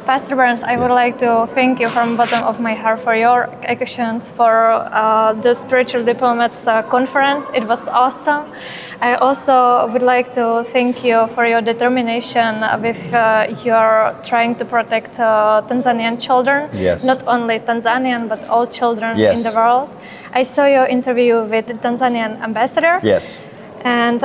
Pastor Burns, I would like to thank you from the bottom of my heart for your actions for the Spiritual Diplomats Conference. It was awesome. I also would like to thank you for your determination with your trying to protect Tanzanian children. Yes. Not only Tanzanian, but all children Yes. in the world. I saw your interview with the Tanzanian ambassador. Yes. And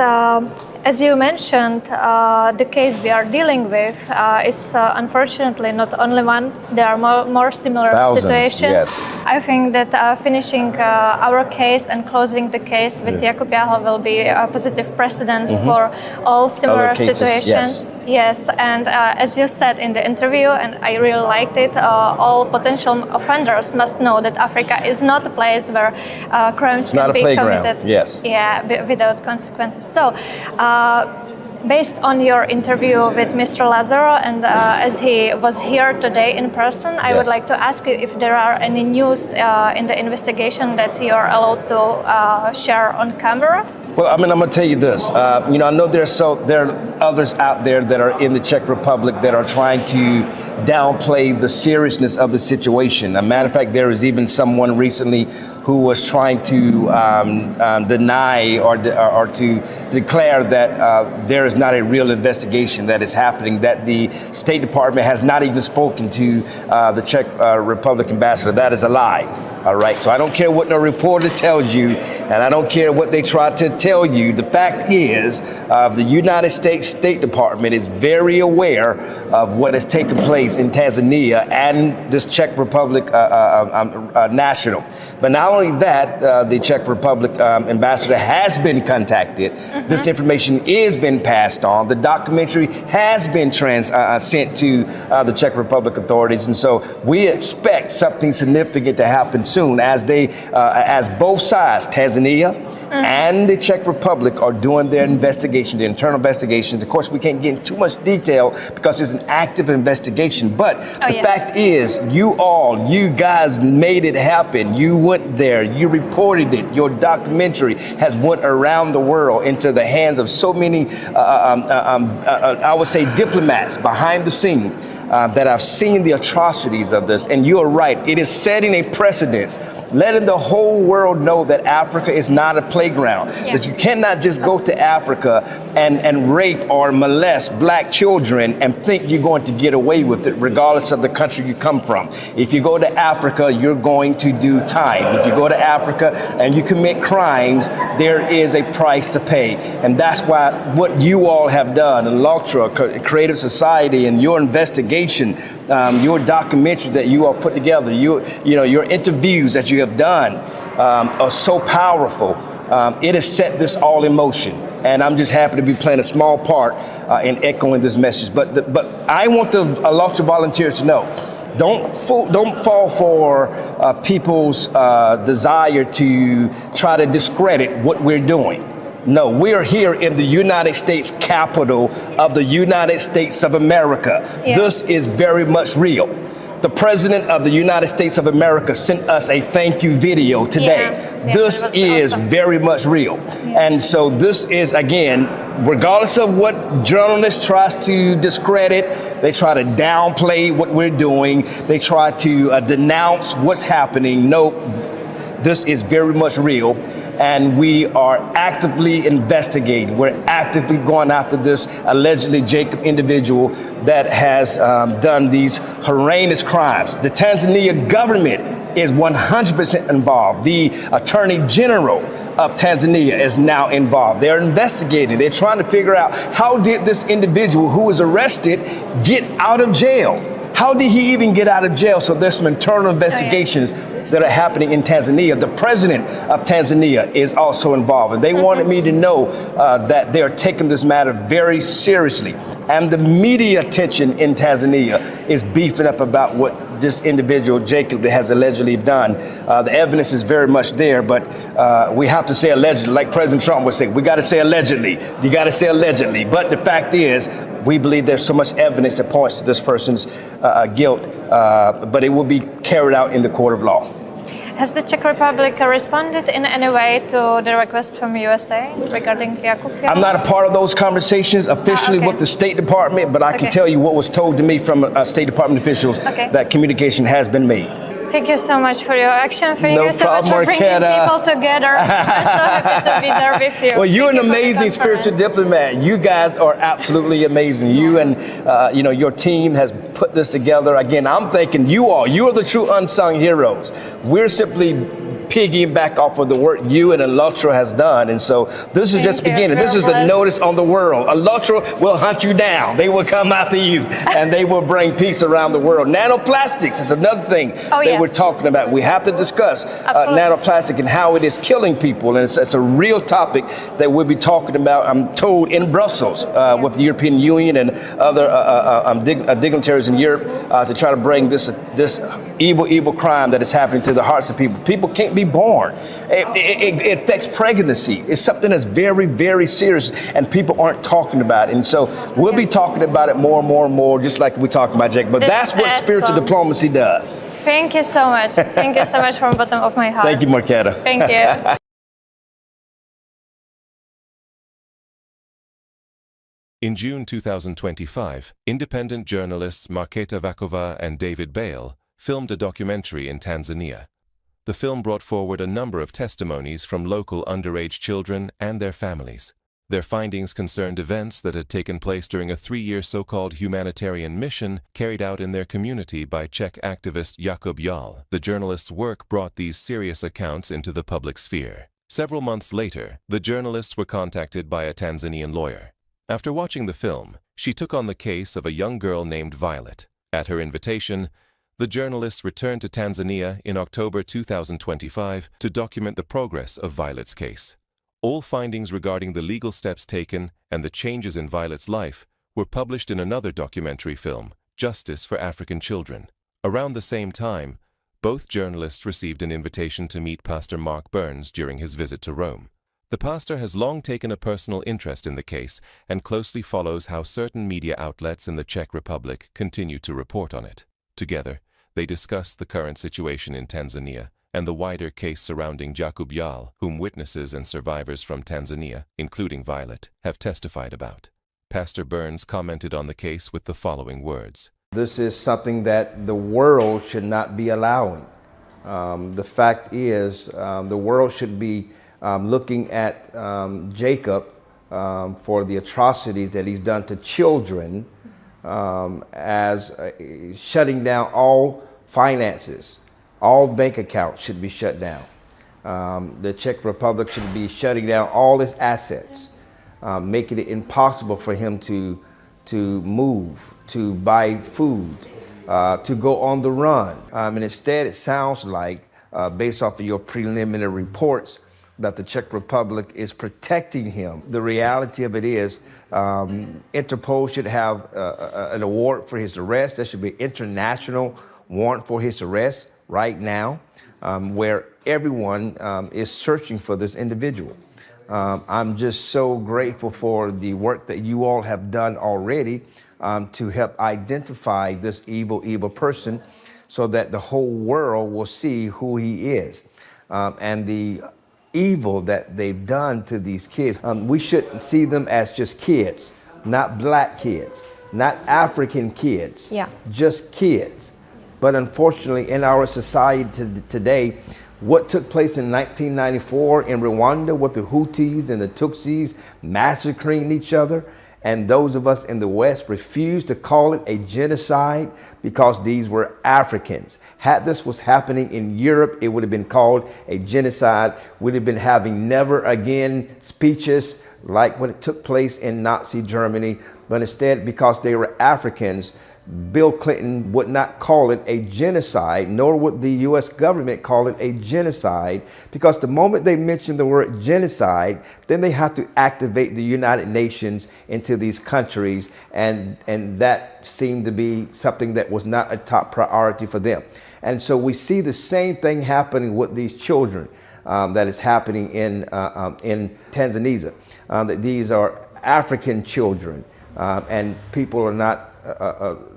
as you mentioned, the case we are dealing with is unfortunately not only one. There are more similar Thousands, situations. yes. I think that finishing our case and closing the case with Yes. Jakub Jahl will be a positive precedent for all similar Other cases, situations. Yes, and as you said in the interview, and I really liked it, all potential offenders must know that Africa is not a place where crimes can be committed. Yes. Yeah, without consequences. So, based on your interview with Mr. Lazaro, and as he was here today in person, I would Yes. like to ask you if there are any news in the investigation that you are allowed to share on camera. Well, I mean, I'm going to tell you this. I know there are others out there that are in the Czech Republic that are trying to downplay the seriousness of the situation. As a matter of fact, there was even someone recently who was trying to deny or to declare that there is not a real investigation that is happening, that the State Department has not even spoken to the Czech Republic ambassador. That is a lie. All right, so I don't care what the reporter tells you, and I don't care what they try to tell you. The fact is, the United States State Department is very aware of what has taken place in Tanzania and this Czech Republic national. But not only that, the Czech Republic ambassador has been contacted. This information is been passed on. The documentary has been sent to the Czech Republic authorities, and so we expect something significant to happen soon as both sides, Tanzania and the Czech Republic, are doing their investigation, their internal investigations. Of course, we can't get into too much detail because it's an active investigation. But the fact is, you guys made it happen. You went there, you reported it. Your documentary has went around the world into the hands of so many, I would say, diplomats behind the scene. That have seen the atrocities of this. And you're right, it is setting a precedence, letting the whole world know that Africa is not a playground, that you cannot just go to Africa and rape or molest black children and think you're going to get away with it regardless of the country you come from. If you go to Africa, you're going to do time. If you go to Africa and you commit crimes, there is a price to pay. And that's why what you all have done in Loctra, Creative Society, and your investigation, your documentary that you all put together, your interviews that you have done are so powerful. It has set this all in motion, and I'm just happy to be playing a small part in echoing this message. But I want the Loctra volunteers to know: don't fall for people's desire to try to discredit what we're doing. No, we are here in the United States capital of the United States of America. This is very much real. The President of the United States of America sent us a thank you video today. This is awesome. Very much real. And so this is, again, regardless of what journalists tries to discredit, they try to downplay what we're doing, they try to denounce what's happening. No, this is very much real. And we are actively investigating. We're actively going after this allegedly Jakub individual that has done these horrendous crimes. The Tanzania government is 100% involved. The Attorney General of Tanzania is now involved. They're investigating. They're trying to figure out, how did this individual who was arrested get out of jail? How did he even get out of jail? So there's some internal investigations that are happening in Tanzania. The president of Tanzania is also involved, and they wanted me to know that they're taking this matter very seriously. And the media attention in Tanzania is beefing up about what this individual, Jakub, has allegedly done. The evidence is very much there, but we have to say allegedly, like President Trump would say, we got to say allegedly. You got to say allegedly. But the fact is, we believe there's so much evidence that points to this person's guilt, but it will be carried out in the court of law. Has the Czech Republic responded in any way to the request from USA regarding Jakub Jahl? I'm not a part of those conversations officially with the State Department, but I can tell you what was told to me from State Department officials that communication has been made. Thank you so much for your action. Thank No you so problem, much for bringing people together. I'm so happy to be there with you. Well, you're Thank an you for the amazing spiritual diplomat. You guys are absolutely amazing. You and your team has put this together. Again, I'm thinking you are the true unsung heroes. We're simply piggying back off of the work you and Alatra has done. And so this is just beginning. This is a notice on the world. Alatra will hunt you down. They will come after you and they will bring peace around the world. Nanoplastics is another thing that we're talking about. We have to discuss nanoplastic and how it is killing people. And it's a real topic that we'll be talking about, I'm told, in Brussels with the European Union and other dignitaries in Europe to try to bring this evil crime that is happening to the hearts of people. People can't be born. It affects pregnancy. It's something that's very, very serious, and people aren't talking about it. And so we'll be talking about it more and more and more, just like we talked about, Jake. But that's what spiritual diplomacy does. Thank you so much. Thank you so much from the bottom of my heart. Thank you, Marketa. Thank you. In June 2025, independent journalists Marketa Vakova and David Bale filmed a documentary in Tanzania. The film brought forward a number of testimonies from local underage children and their families. Their findings concerned events that had taken place during a 3-year so-called humanitarian mission carried out in their community by Czech activist Jakub Jahl. The journalists' work brought these serious accounts into the public sphere. Several months later, the journalists were contacted by a Tanzanian lawyer. After watching the film, she took on the case of a young girl named Violet. At her invitation, the journalists returned to Tanzania in October 2025 to document the progress of Violet's case. All findings regarding the legal steps taken and the changes in Violet's life were published in another documentary film, Justice for African Children. Around the same time, both journalists received an invitation to meet Pastor Mark Burns during his visit to Rome. The pastor has long taken a personal interest in the case and closely follows how certain media outlets in the Czech Republic continue to report on it. Together, they discuss the current situation in Tanzania and the wider case surrounding Jakub Jahl, whom witnesses and survivors from Tanzania, including Violet, have testified about. Pastor Burns commented on the case with the following words. This is something that the world should not be allowing. The fact is, the world should be looking at Jacob for the atrocities that he's done to children as shutting down all finances. All bank accounts should be shut down. The Czech Republic should be shutting down all its assets, making it impossible for him to move, to buy food, to go on the run. And instead, it sounds like, based off of your preliminary reports, that the Czech Republic is protecting him. The reality of it is, Interpol should have an award for his arrest. There should be an international warrant for his arrest right now, where everyone is searching for this individual. I'm just so grateful for the work that you all have done already to help identify this evil person so that the whole world will see who he is. And the evil that they've done to these kids. We shouldn't see them as just kids, not black kids, not African kids, just kids. But unfortunately, in our society today, what took place in 1994 in Rwanda with the Hutus and the Tutsis massacring each other, and those of us in the West refused to call it a genocide because these were Africans. Had this was happening in Europe, it would have been called a genocide. We'd have been having never again speeches like what it took place in Nazi Germany. But instead, because they were Africans, Bill Clinton would not call it a genocide, nor would the U.S. government call it a genocide, because the moment they mention the word genocide, then they have to activate the United Nations into these countries, and that seemed to be something that was not a top priority for them. And so we see the same thing happening with these children that is happening in Tanzania. That these are African children, and people are not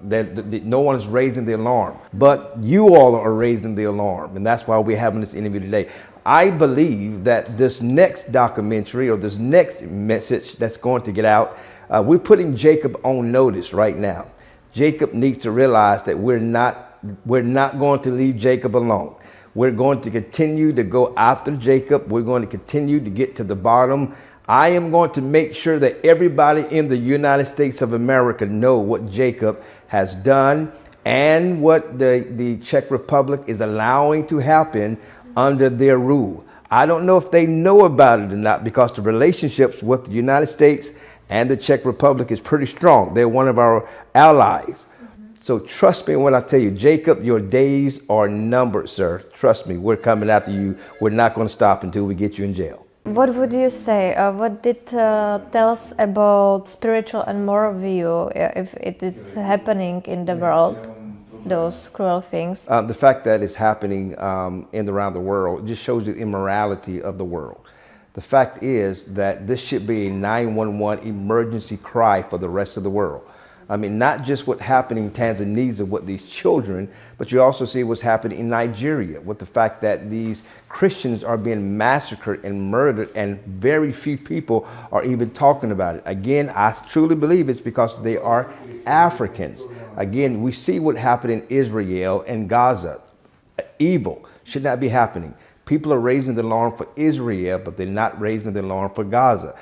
no one is raising the alarm, but you all are raising the alarm, and that's why we're having this interview today. I believe that this next documentary or this next message that's going to get out, we're putting Jacob on notice right now. Jacob needs to realize that we're not going to leave Jacob alone. We're going to continue to go after Jacob. We're going to continue to get to the bottom. I am going to make sure that everybody in the United States of America know what Jacob has done and what the Czech Republic is allowing to happen under their rule. I don't know if they know about it or not, because the relationships with the United States and the Czech Republic is pretty strong. They're one of our allies. So trust me when I tell you, Jacob, your days are numbered, sir. Trust me, we're coming after you. We're not going to stop until we get you in jail. What would you say? What did tell us about spiritual and moral view if it is happening in the world, those cruel things? The fact that it's happening around the world just shows the immorality of the world. The fact is that this should be a 911 emergency cry for the rest of the world. I mean, not just what happened in Tanzania with these children, but you also see what's happening in Nigeria with the fact that these Christians are being massacred and murdered, and very few people are even talking about it. Again, I truly believe it's because they are Africans. Again, we see what happened in Israel and Gaza. Evil should not be happening. People are raising the alarm for Israel, but they're not raising the alarm for Gaza.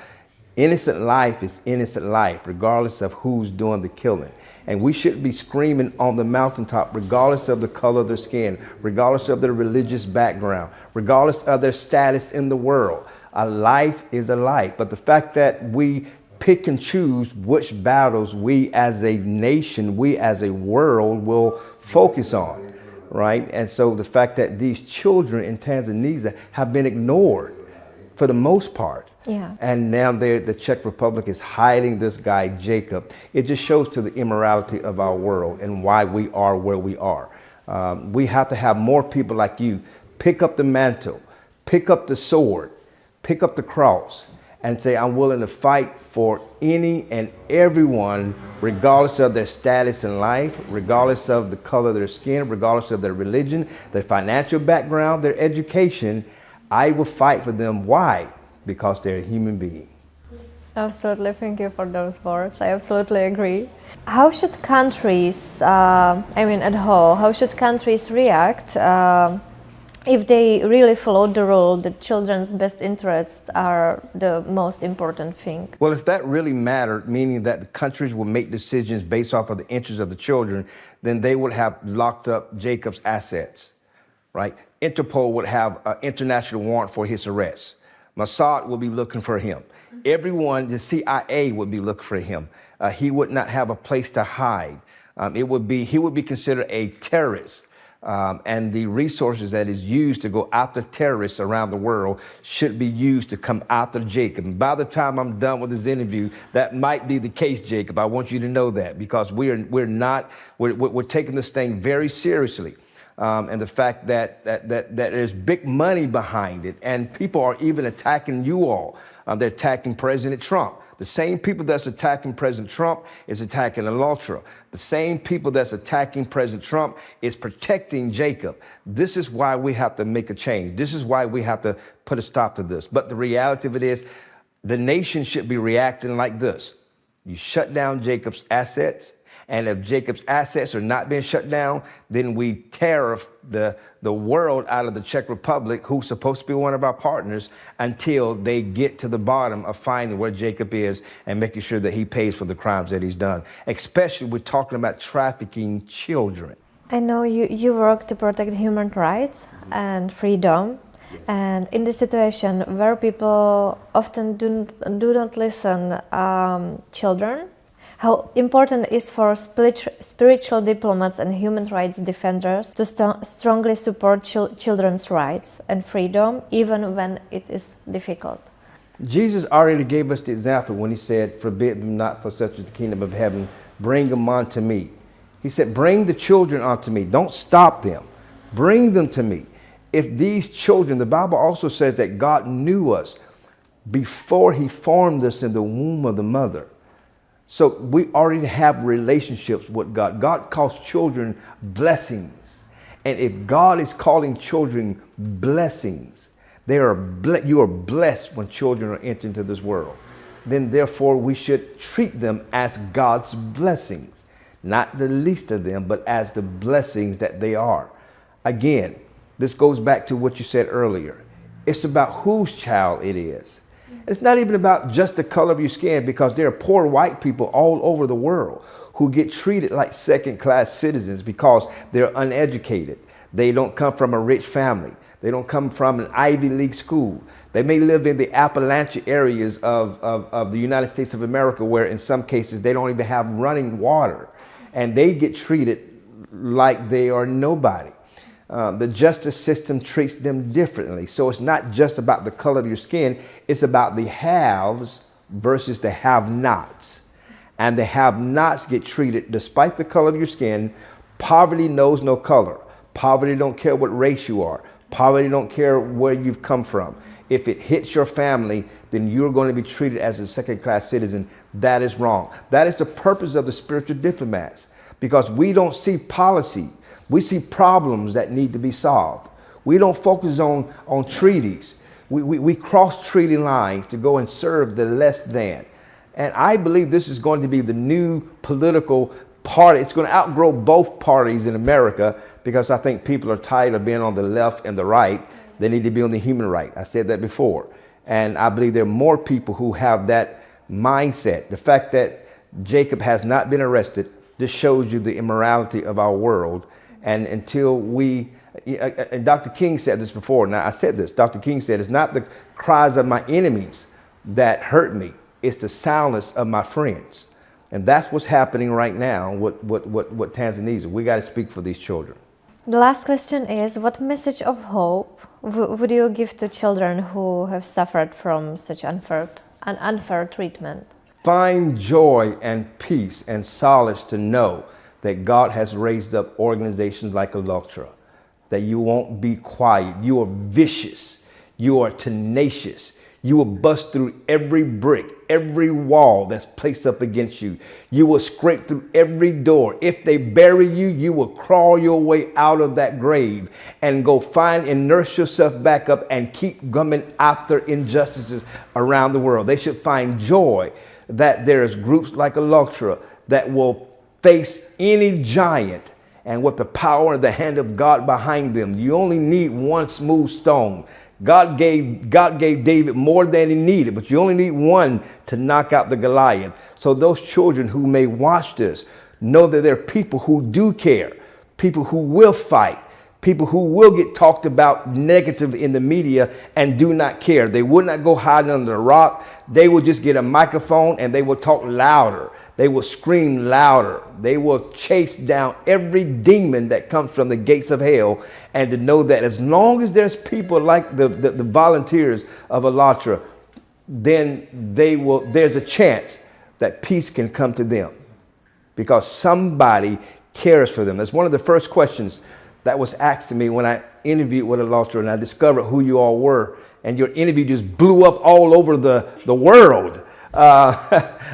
Innocent life is innocent life, regardless of who's doing the killing. And we should be screaming on the mountaintop, regardless of the color of their skin, regardless of their religious background, regardless of their status in the world. A life is a life. But the fact that we pick and choose which battles we as a nation, we as a world will focus on, right? And so the fact that these children in Tanzania have been ignored for the most part. Yeah. And now the Czech Republic is hiding this guy, Jacob. It just shows to the immorality of our world and why we are where we are. We have to have more people like you pick up the mantle, pick up the sword, pick up the cross, and say, I'm willing to fight for any and everyone, regardless of their status in life, regardless of the color of their skin, regardless of their religion, their financial background, their education. I will fight for them. Why? Because they're a human being. Absolutely, thank you for those words. I absolutely agree. How should countries, at whole, how should countries react if they really follow the rule that children's best interests are the most important thing? Well, if that really mattered, meaning that the countries will make decisions based off of the interests of the children, then they would have locked up Jacob's assets, right? Interpol would have an international warrant for his arrest. Mossad would be looking for him. Everyone, the CIA would be looking for him. He would not have a place to hide. He would be considered a terrorist. And the resources that is used to go after terrorists around the world should be used to come after Jacob. And by the time I'm done with this interview, that might be the case, Jacob. I want you to know that, because we're taking this thing very seriously. And the fact that there's big money behind it, and people are even attacking you all. They're attacking President Trump. The same people that's attacking President Trump is attacking Al-Ultra. The same people that's attacking President Trump is protecting Jacob. This is why we have to make a change. This is why we have to put a stop to this. But the reality of it is, the nation should be reacting like this. You shut down Jacob's assets. And if Jacob's assets are not being shut down, then we tariff the world out of the Czech Republic, who's supposed to be one of our partners, until they get to the bottom of finding where Jacob is and making sure that he pays for the crimes that he's done. Especially, we're talking about trafficking children. I know you work to protect human rights and freedom. Yes. And in this situation where people often do not listen, children, how important it is for spiritual diplomats and human rights defenders to strongly support children's rights and freedom, even when it is difficult. Jesus already gave us the example when he said, forbid them not, for such is the kingdom of heaven, bring them unto me. He said, bring the children unto me. Don't stop them. Bring them to me. If these children, the Bible also says that God knew us before he formed us in the womb of the mother. So we already have relationships with God. God calls children blessings. And if God is calling children blessings, you are blessed when children are entering into this world. Then therefore we should treat them as God's blessings, not the least of them, but as the blessings that they are. Again, this goes back to what you said earlier. It's about whose child it is. It's not even about just the color of your skin, because there are poor white people all over the world who get treated like second-class citizens because they're uneducated. They don't come from a rich family. They don't come from an Ivy League school. They may live in the Appalachia areas of the United States of America, where in some cases they don't even have running water, and they get treated like they are nobody. The justice system treats them differently. So it's not just about the color of your skin. It's about the haves versus the have-nots. And the have-nots get treated, despite the color of your skin. Poverty knows no color. Poverty don't care what race you are. Poverty don't care where you've come from. If it hits your family, then you're going to be treated as a second-class citizen. That is wrong. That is the purpose of the spiritual diplomats, because we don't see policy. We see problems that need to be solved. We don't focus on treaties. We cross treaty lines to go and serve the less than. And I believe this is going to be the new political party. It's going to outgrow both parties in America, because I think people are tired of being on the left and the right. They need to be on the human right. I said that before. And I believe there are more people who have that mindset. The fact that Jacob has not been arrested just shows you the immorality of our world. And until and Dr. King said this before. Now, I said this. Dr. King said, it's not the cries of my enemies that hurt me. It's the silence of my friends. And that's what's happening right now with Tanzania. We got to speak for these children. The last question is, what message of hope would you give to children who have suffered from such unfair treatment? Find joy and peace and solace to know that God has raised up organizations like Electra, that you won't be quiet. You are vicious. You are tenacious. You will bust through every brick, every wall that's placed up against you. You will scrape through every door. If they bury you, you will crawl your way out of that grave and go find and nurse yourself back up and keep coming after injustices around the world. They should find joy that there's groups like Electra that will face any giant, and with the power and the hand of God behind them. You only need one smooth stone. God gave David more than he needed, but you only need one to knock out the Goliath. So those children who may watch this know that there are people who do care, people who will fight, people who will get talked about negatively in the media and do not care. They would not go hiding under a rock. They will just get a microphone and they will talk louder. They will scream louder. They will chase down every demon that comes from the gates of hell. And to know that as long as there's people like the volunteers of Alatra, then there's a chance that peace can come to them, because somebody cares for them. That's one of the first questions that was asked to me when I interviewed with Alatra, and I discovered who you all were. And your interview just blew up all over the world.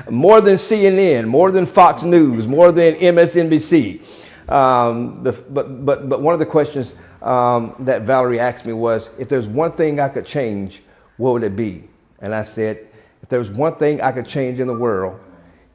More than CNN, more than Fox News, more than MSNBC. But one of the questions that Valerie asked me was, if there's one thing I could change, what would it be? And I said, if there was one thing I could change in the world,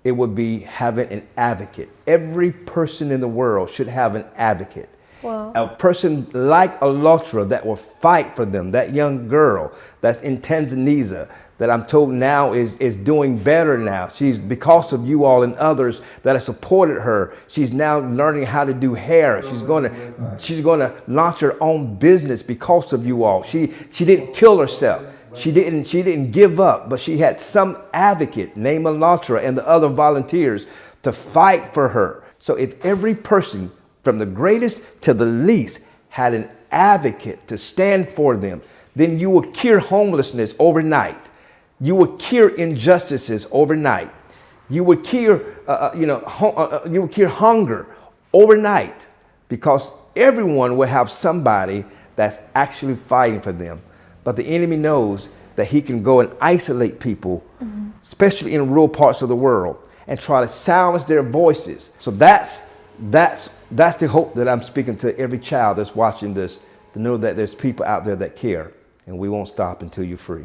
it would be having an advocate. Every person in the world should have an advocate. Wow. A person like Alatra that will fight for them. That young girl that's in Tanzania that I'm told now is doing better now. She's, because of you all and others that have supported her, she's now learning how to do hair. She's going to launch her own business because of you all. She didn't kill herself. She didn't give up, but she had some advocate named Alatra and the other volunteers to fight for her. So if every person, from the greatest to the least, had an advocate to stand for them, then you will cure homelessness overnight. You will cure injustices overnight. You would cure, you would cure hunger overnight, because everyone will have somebody that's actually fighting for them. But the enemy knows that he can go and isolate people, especially in rural parts of the world, and try to silence their voices. So that's the hope that I'm speaking to every child that's watching this, to know that there's people out there that care, and we won't stop until you're free.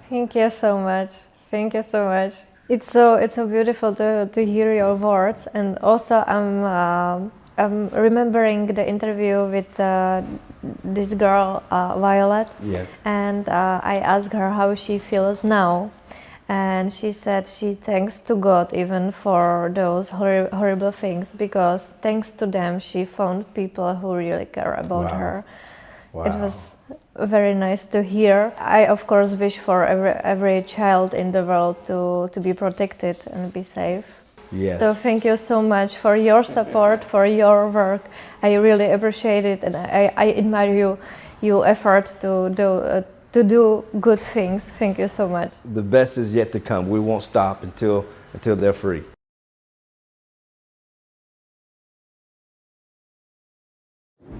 Thank you so much. Thank you so much. It's so beautiful to hear your words, and also I'm remembering the interview with this girl Violet. Yes. And I asked her how she feels now, and she said she thanks to God even for those horrible things, because thanks to them she found people who really care about her. Wow. It was very nice to hear. I of course wish for every child in the world to be protected and be safe. Yes. So thank you so much for your support, for your work. I really appreciate it, and I admire your effort to do good things. Thank you so much. The best is yet to come. We won't stop until they're free.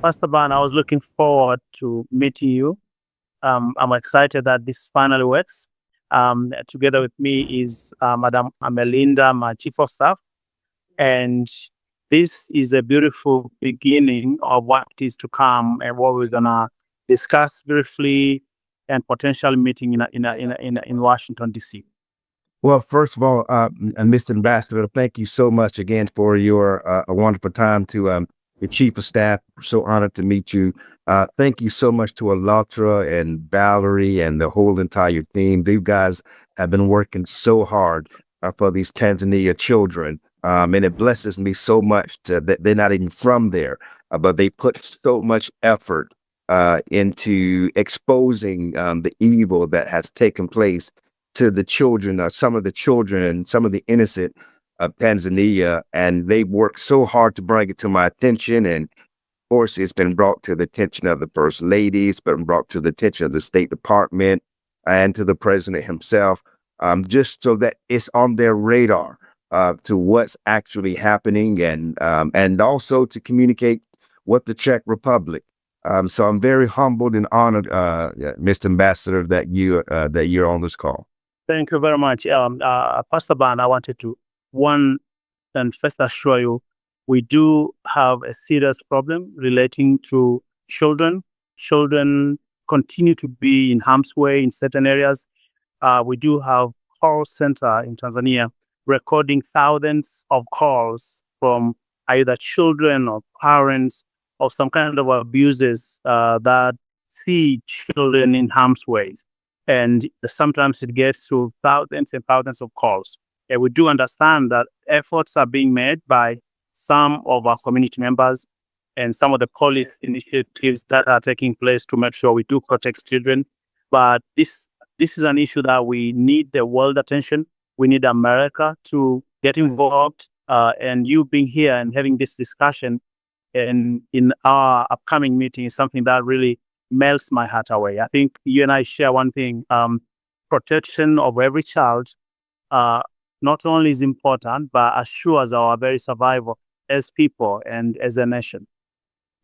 Pastor Ban, I was looking forward to meeting you. I'm excited that this finally works. Together with me is Madam Amelinda, my chief of staff. And this is a beautiful beginning of what is to come and what we're gonna discuss briefly and potential meeting in Washington, D.C. Well, first of all, Mr. Ambassador, thank you so much again for your a wonderful time to your chief of staff. So honored to meet you. Thank you so much to Alatra and Valerie and the whole entire team. These guys have been working so hard for these Tanzania children. And it blesses me so much that they're not even from there, but they put so much effort into exposing the evil that has taken place to the children, some of the innocent of Tanzania, and they worked so hard to bring it to my attention. And of course, it's been brought to the attention of the First Lady, it's been brought to the attention of the State Department and to the President himself, just so that it's on their radar to what's actually happening, and also to communicate with the Czech Republic. So I'm very humbled and honored, Mr. Ambassador, that you're on this call. Thank you very much. Pastor Ban, I wanted to first assure you, we do have a serious problem relating to children. Children continue to be in harm's way in certain areas. We do have call center in Tanzania recording thousands of calls from either children or parents of some kind of abuses that see children in harm's way. And sometimes it gets to thousands and thousands of calls. And we do understand that efforts are being made by some of our community members and some of the police initiatives that are taking place to make sure we do protect children. But this is an issue that we need the world attention. We need America to get involved. And you being here and having this discussion in our upcoming meeting is something that really melts my heart away. I think you and I share one thing. Protection of every child not only is important, but assures our very survival as people and as a nation.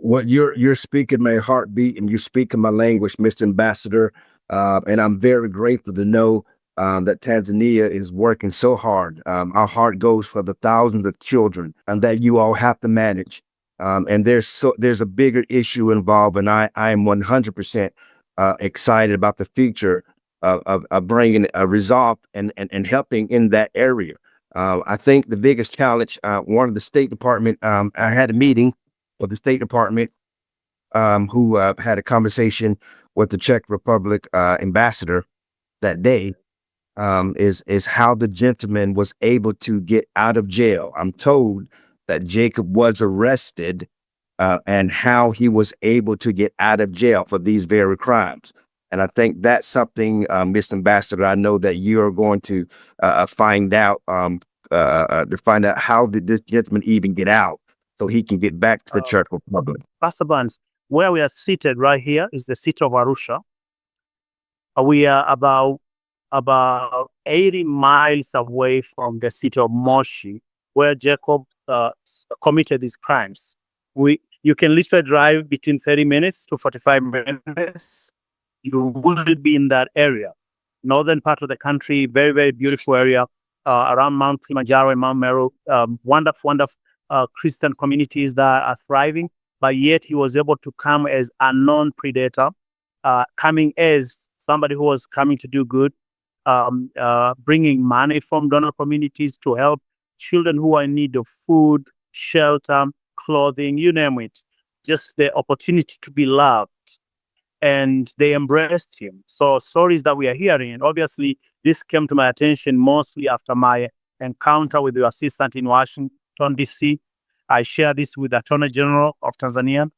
Well, you're speaking my heartbeat, and you're speaking my language, Mr. Ambassador. And I'm very grateful to know that Tanzania is working so hard. Our heart goes for the thousands of children and that you all have to manage. And there's a bigger issue involved, and I am 100% excited about the future of bringing a resolve and helping in that area. I think the biggest challenge, one of the State Department, I had a meeting with the State Department who had a conversation with the Czech Republic ambassador that day, is how the gentleman was able to get out of jail. I'm told that Jacob was arrested and how he was able to get out of jail for these very crimes. And I think that's something, Mr. Ambassador, I know that you are going to find out how did this gentleman even get out so he can get back to the Czech Republic. Pastor Barnes, where we are seated right here is the city of Arusha. We are about 80 miles away from the city of Moshi, where Jacob committed these crimes. You can literally drive between 30 minutes to 45 minutes. You will be in that area, northern part of the country, very, very beautiful area. around Mount Kilimanjaro and Mount Meru, wonderful Christian communities that are thriving, but yet he was able to come as a non-predator, coming as somebody who was coming to do good, bringing money from donor communities to help children who are in need of food, shelter, clothing, you name it, just the opportunity to be loved. And they embraced him. So stories that we are hearing, and obviously this came to my attention mostly after my encounter with your assistant in Washington, D.C. I share this with the Attorney General of Tanzania,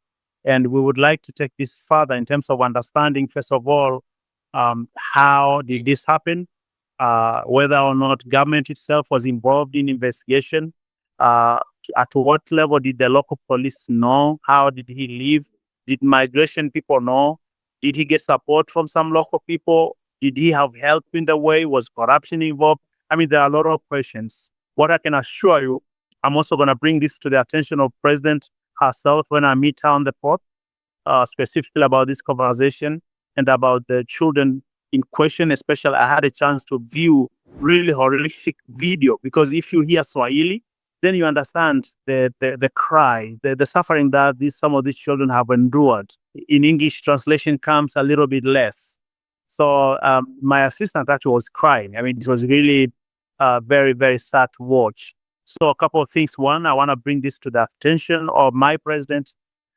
and we would like to take this further in terms of understanding, first of all, how did this happen, whether or not government itself was involved in investigation, at what level did the local police know, how did he live, did migration people know, did he get support from some local people, did he have help in the way, was corruption involved? I mean, there are a lot of questions. What I can assure you, I'm also going to bring this to the attention of President herself when I meet her on the 4th, specifically about this conversation and about the children in question. Especially, I had a chance to view really horrific video, because if you hear Swahili, then you understand the cry, the suffering that some of these children have endured. In English, translation comes a little bit less. So my assistant actually was crying. I mean, it was really very, very sad to watch. So a couple of things. One, I want to bring this to the attention of my president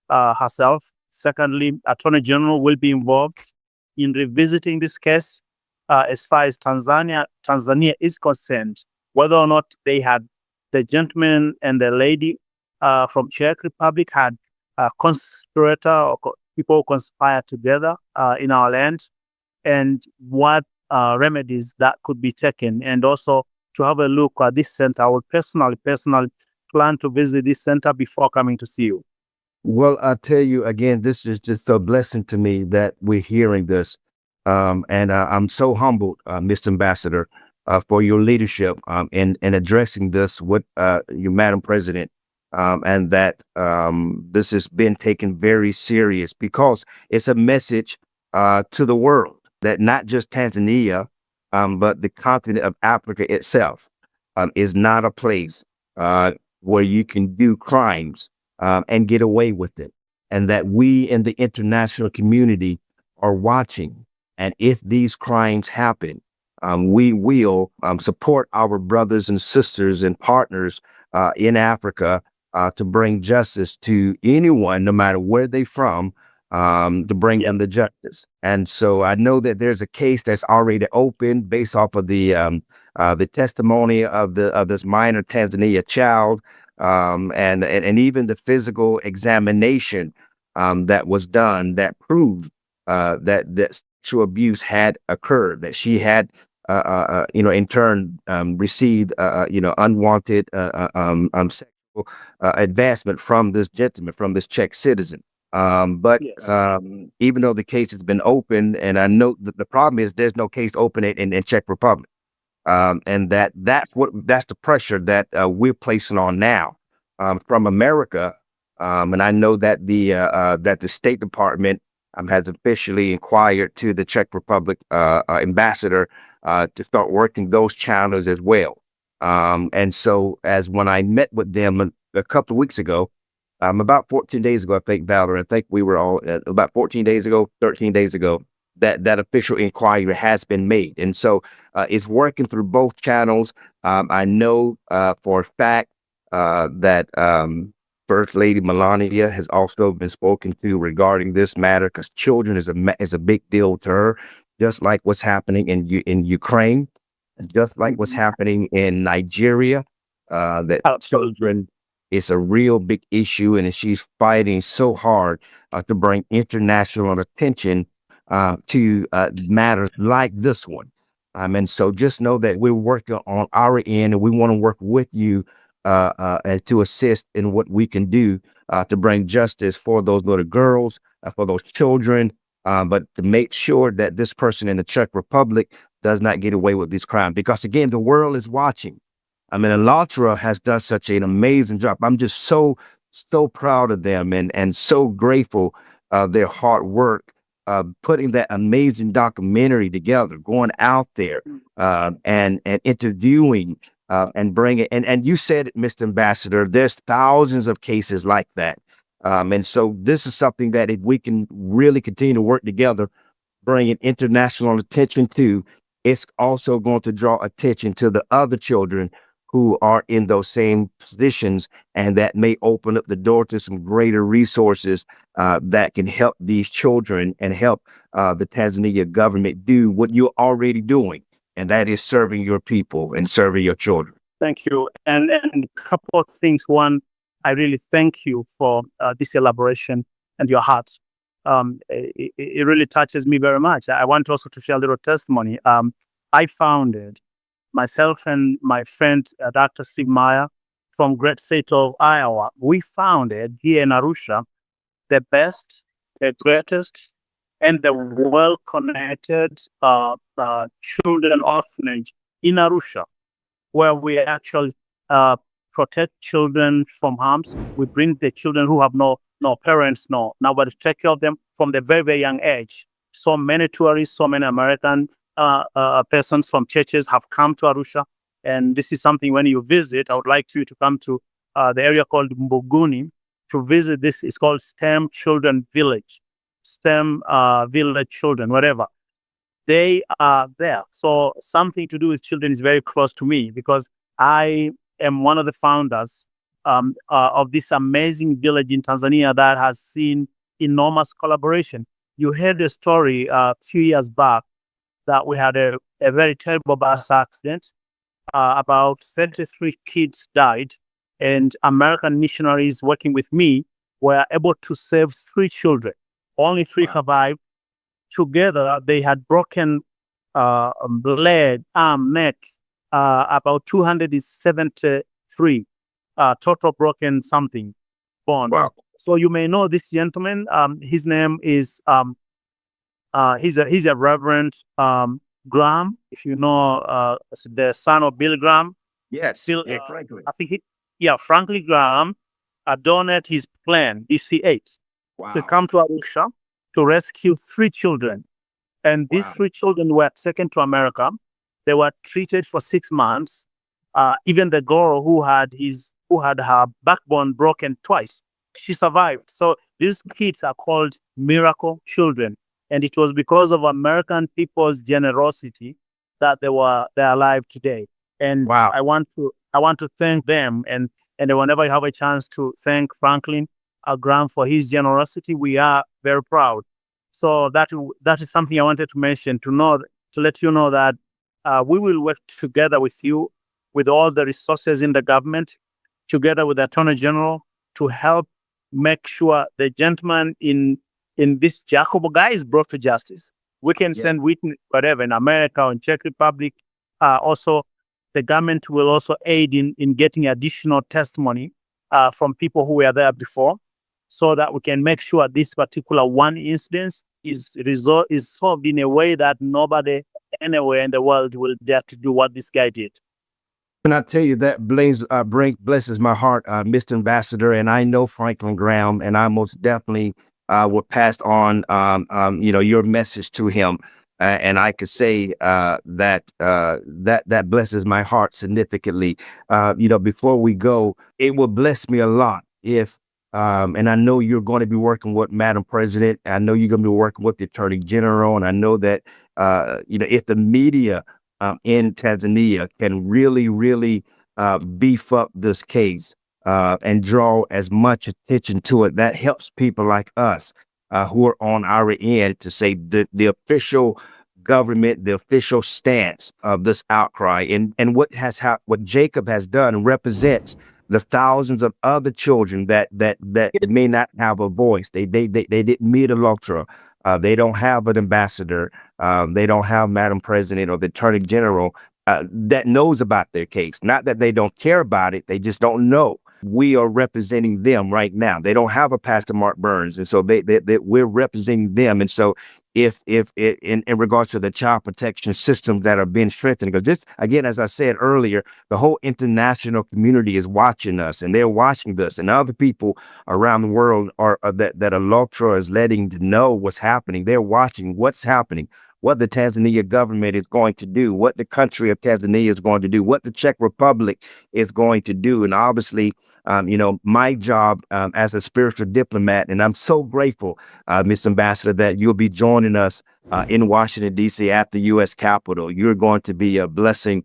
herself. Secondly, Attorney General will be involved in revisiting this case as far as Tanzania is concerned, whether or not they had the gentleman and the lady from Czech Republic had a conspirator or people who conspire together in our land, and what remedies that could be taken, and also to have a look at this center. I would personally plan to visit this center before coming to see you. Well, I tell you again, this is just a blessing to me that we're hearing this. And I'm so humbled, Mr. Ambassador, for your leadership in addressing this with your Madam President, and that this has been taken very serious, because it's a message to the world that not just Tanzania, but the continent of Africa itself is not a place where you can do crimes and get away with it, and that we in the international community are watching. And if these crimes happen, we will support our brothers and sisters and partners in Africa to bring justice to anyone, no matter where they're from, to bring them the justice. And so I know that there's a case that's already open based off of the testimony of this minor Tanzania child, and even the physical examination that was done that proved that sexual abuse had occurred, that she had in turn received unwanted sexual advancement from this gentleman, from this Czech citizen. But even though the case has been opened, and I know that the problem is there's no case open in Czech Republic, and that's the pressure that we're placing on now from America. And I know that the State Department has officially inquired to the Czech Republic ambassador to start working those channels as well. And so, as when I met with them a couple of weeks ago, about 14 days ago, I think, Valerie, I think we were all about 13 days ago, that official inquiry has been made. And so it's working through both channels. I know for a fact that First Lady Melania has also been spoken to regarding this matter, because children is a big deal to her, just like what's happening in Ukraine, just like what's happening in Nigeria. That children is a real big issue, and she's fighting so hard to bring international attention to matters like this one. And so just know that we're working on our end, and we want to work with you and to assist in what we can do to bring justice for those little girls, for those children, but to make sure that this person in the Czech Republic does not get away with these crimes. Because again, the world is watching. I mean, Alatra has done such an amazing job. I'm just so proud of them and so grateful of their hard work putting that amazing documentary together, going out there and interviewing and bringing and you said it, Mr. Ambassador, there's thousands of cases like that. And so this is something that if we can really continue to work together, bringing international attention to, it's also going to draw attention to the other children who are in those same positions, and that may open up the door to some greater resources that can help these children and help the Tanzania government do what you're already doing, and that is serving your people and serving your children. Thank you. And a couple of things. One, I really thank you for this elaboration and your heart. It really touches me very much. I want also to share a little testimony. I founded, myself and my friend, Dr. Steve Meyer from great state of Iowa, we founded here in Arusha the best, the greatest, and the well-connected children orphanage in Arusha, where we actually protect children from harms. We bring the children who have no parents, nobody to take care of them from the very, very young age. So many tourists, so many American persons from churches have come to Arusha. And this is something when you visit, I would like you to come to the area called Mbuguni to visit this. It's called STEM Children Village, STEM Village Children, whatever. They are there. So something to do with children is very close to me because I am one of the founders of this amazing village in Tanzania that has seen enormous collaboration. You heard a story a few years back that we had a very terrible bus accident. About 33 kids died, and American missionaries working with me were able to save 3 children. Only 3 survived. Together, they had broken leg, arm, neck, about 273 total broken something bone. Wow. So you may know this gentleman. His name is he's a Reverend Graham. If you know the son of Bill Graham. Yes. Franklin. I think Franklin Graham donated his plan DC-8 to come to Arusha to rescue 3 children, and these 3 children were taken to America. They were treated for 6 months. Even the girl who had her backbone broken twice, she survived. So these kids are called miracle children, and it was because of American people's generosity that they're alive today. And I want to thank them, and whenever you have a chance to thank Franklin Graham for his generosity, we are very proud. So that is something I wanted to mention, to let you know that we will work together with you, with all the resources in the government, together with the Attorney General, to help make sure the gentleman in this Jakub guy is brought to justice. We can send witness, whatever, in America or in Czech Republic. Also, the government will also aid in getting additional testimony from people who were there before, so that we can make sure this particular one incident is solved in a way that nobody anywhere in the world will dare to do what this guy did. And I tell you, that blesses my heart, Mr. Ambassador, and I know Franklin Graham, and I most definitely will pass on, your message to him. And I could say that blesses my heart significantly. Before we go, it will bless me a lot if, and I know you're going to be working with Madam President. I know you're going to be working with the Attorney General, and I know that if the media in Tanzania can really beef up this case and draw as much attention to it, that helps people like us who are on our end to say the official government, the official stance of this outcry, and what Jakub has done represents the thousands of other children that may not have a voice. They didn't meet a lecturer. They don't have an ambassador. They don't have Madam President or the Attorney General that knows about their case. Not that they don't care about it. They just don't know. We are representing them right now. They don't have a Pastor Mark Burns. And so we're representing them. And so if in regards to the child protection systems that are being strengthened. Because this, again, as I said earlier, the whole international community is watching us, and they're watching this, and other people around the world are that Electra is letting to know what's happening. They're watching what's happening, what the Tanzania government is going to do, what the country of Tanzania is going to do, what the Czech Republic is going to do. And obviously, my job as a spiritual diplomat, and I'm so grateful, Ms. Ambassador, that you'll be joining us in Washington, D.C. at the U.S. Capitol. You're going to be a blessing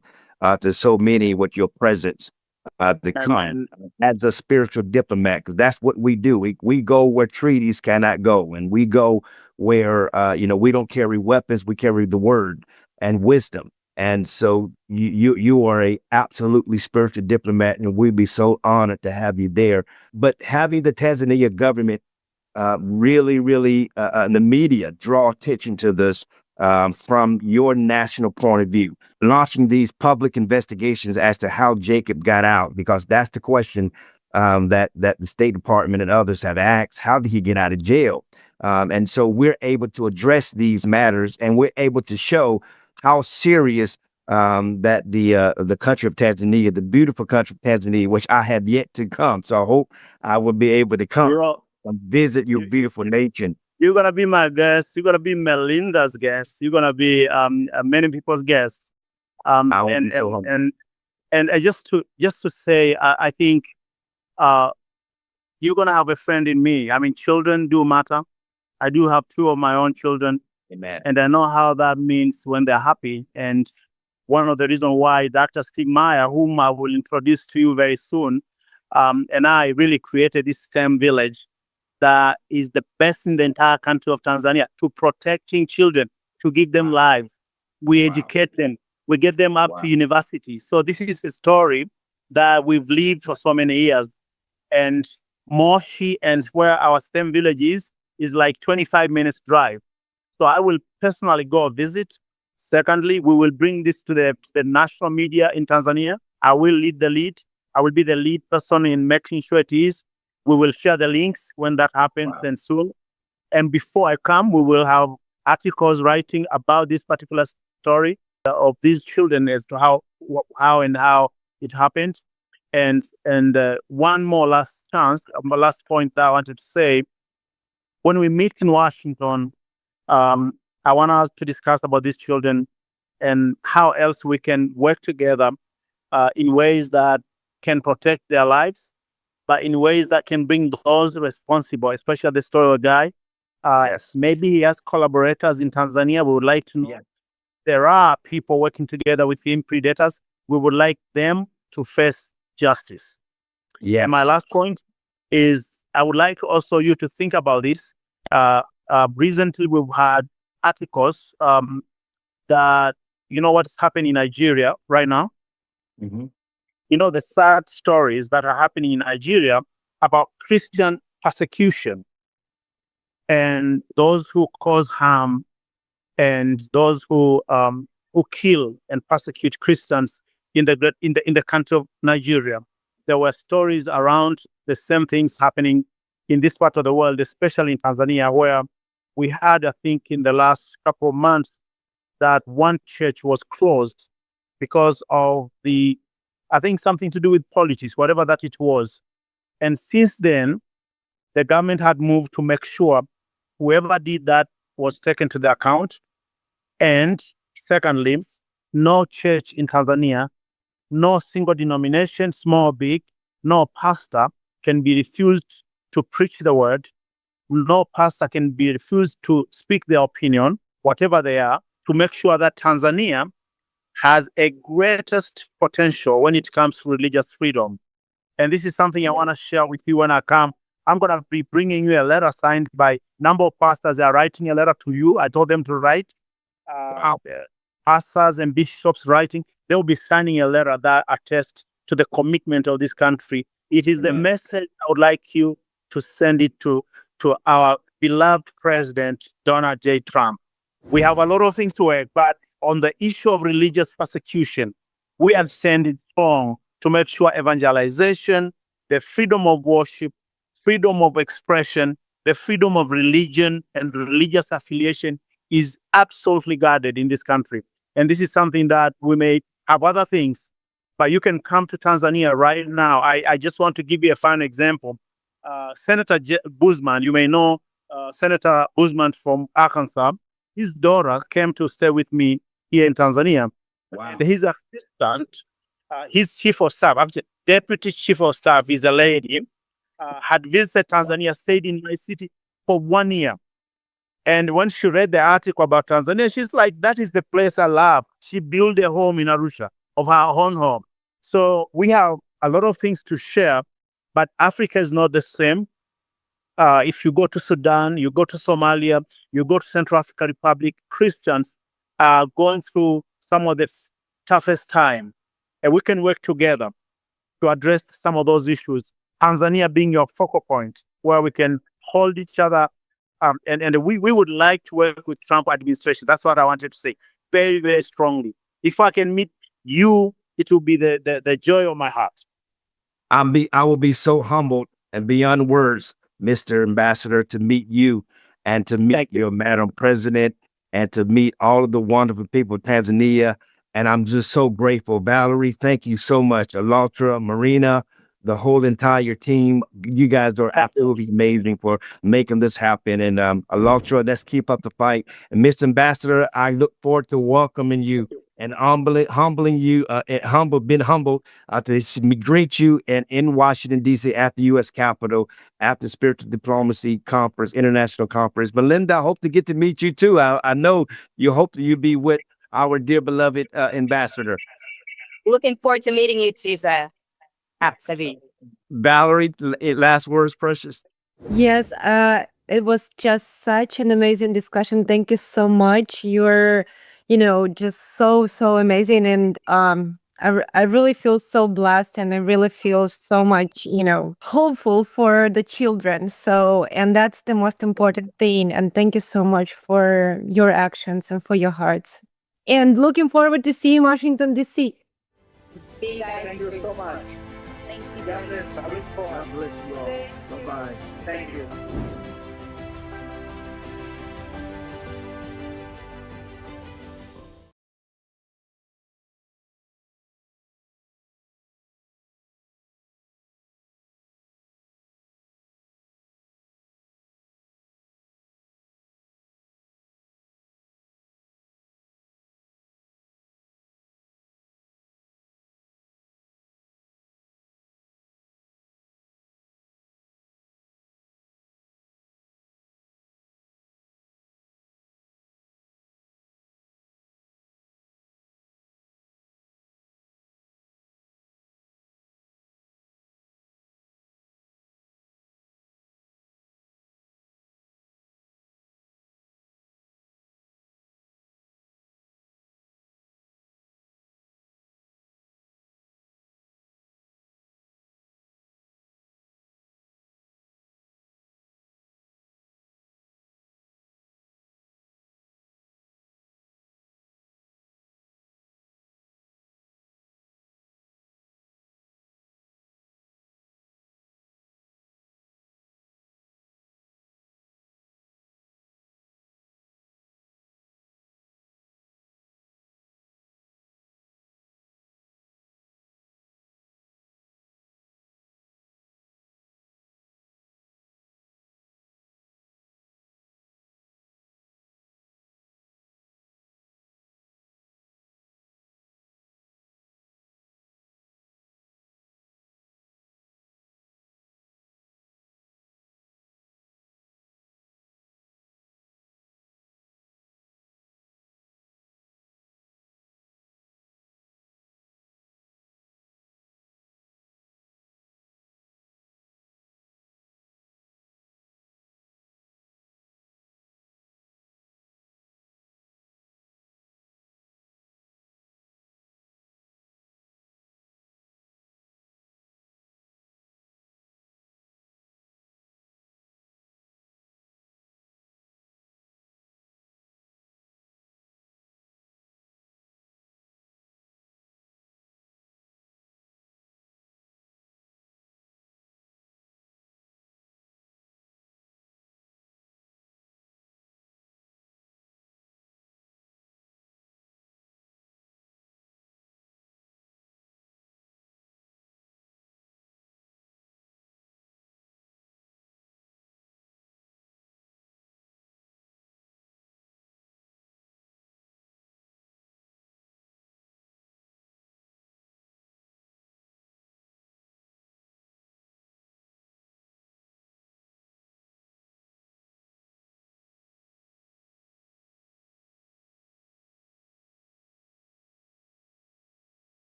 to so many with your presence. The come as a spiritual diplomat, because that's what we do. We go where treaties cannot go, and we go where we don't carry weapons. We carry the word and wisdom. And so you are a absolutely spiritual diplomat, and we'd be so honored to have you there. But having the Tanzania government really, the media draw attention to this from your national point of view, launching these public investigations as to how Jacob got out, because that's the question that the State Department and others have asked. How did he get out of jail? And so we're able to address these matters, and we're able to show how serious that the country of Tanzania, the beautiful country of Tanzania, which I have yet to come. So I hope I will be able to come and visit your beautiful nation. You're gonna be my guest. You're gonna be Melinda's guest. You're gonna be many people's guest. And just to say, I think you're gonna have a friend in me. I mean, children do matter. I do have 2 of my own children. Amen. And I know how that means when they're happy. And one of the reasons why Dr. Steve Meyer, whom I will introduce to you very soon, and I really created this STEM village that is the best in the entire country of Tanzania to protecting children, to give them lives. We educate them. We get them up to university. So this is a story that we've lived for so many years. And Moshi and where our STEM village is like 25 minutes drive. So I will personally go visit. Secondly, we will bring this to the national media in Tanzania. I will lead the lead. I will be the lead person in making sure it is. We will share the links when that happens and soon. And before I come, we will have articles writing about this particular story of these children as to how it happened. And one more last point that I wanted to say. When we meet in Washington, I want us to discuss about these children and how else we can work together in ways that can protect their lives, but in ways that can bring those responsible, especially the story guy. Yes. Maybe he has collaborators in Tanzania. We would like to know. Yes. There are people working together with him, predators. We would like them to face justice. Yeah. And my last point is I would like also you to think about this. Recently, we've had articles that, what's happening in Nigeria right now. Mm-hmm. The sad stories that are happening in Nigeria about Christian persecution and those who cause harm and those who kill and persecute Christians in the country of Nigeria. There were stories around the same things happening in this part of the world, especially in Tanzania, where we had, I think, in the last couple of months, that one church was closed because of something to do with politics, whatever that it was. And since then, the government had moved to make sure whoever did that was taken to the account. And secondly, no church in Tanzania, no single denomination, small or big, no pastor can be refused to preach the word. No pastor can be refused to speak their opinion, whatever they are, to make sure that Tanzania has a greatest potential when it comes to religious freedom. And this is something I want to share with you when I come. I'm going to be bringing you a letter signed by a number of pastors. They are writing a letter to you. I told them to write. Pastors and bishops writing. They will be signing a letter that attests to the commitment of this country. It is the message I would like you to send it to our beloved President, Donald J. Trump. We have a lot of things to work, but on the issue of religious persecution, we have sent it strong to make sure evangelization, the freedom of worship, freedom of expression, the freedom of religion and religious affiliation is absolutely guarded in this country. And this is something that we may have other things, but you can come to Tanzania right now. I just want to give you a final example. Senator Guzman, you may know Senator Guzman from Arkansas. His daughter came to stay with me here in Tanzania. Wow. And his assistant, his chief of staff, actually, deputy chief of staff is a lady, had visited Tanzania, stayed in my city for 1 year. And when she read the article about Tanzania, she's like, that is the place I love. She built a home in Arusha, of her own home. So we have a lot of things to share, but Africa is not the same. If you go to Sudan, you go to Somalia, you go to Central African Republic, Christians are going through some of the toughest time. And we can work together to address some of those issues. Tanzania being your focal point, where we can hold each other. And we would like to work with Trump administration. That's what I wanted to say very, very strongly. If I can meet you, it will be the joy of my heart. I will be so humbled and beyond words, Mr. Ambassador, to meet you and to meet your Madam President and to meet all of the wonderful people of Tanzania. And I'm just so grateful. Valerie, thank you so much. Alatra, Marina, the whole entire team. You guys are absolutely amazing for making this happen. And Alatra, let's keep up the fight. And Mr. Ambassador, I look forward to welcoming you and humbling you, being humbled to greet you in Washington, D.C. at the U.S. Capitol at the Spiritual Diplomacy Conference, International Conference. Melinda, I hope to get to meet you too. I know you hope that you'll be with our dear beloved ambassador. Looking forward to meeting you, Teresa. Absolutely. Valerie, last words, precious. Yes, it was just such an amazing discussion. Thank you so much. You're, just so amazing, and I really feel so blessed, and I really feel so much, hopeful for the children. So, and that's the most important thing. And thank you so much for your actions and for your hearts. And looking forward to see you in Washington, D.C. Thank you so much. Thank you. God bless you all. Bye-bye. Thank you.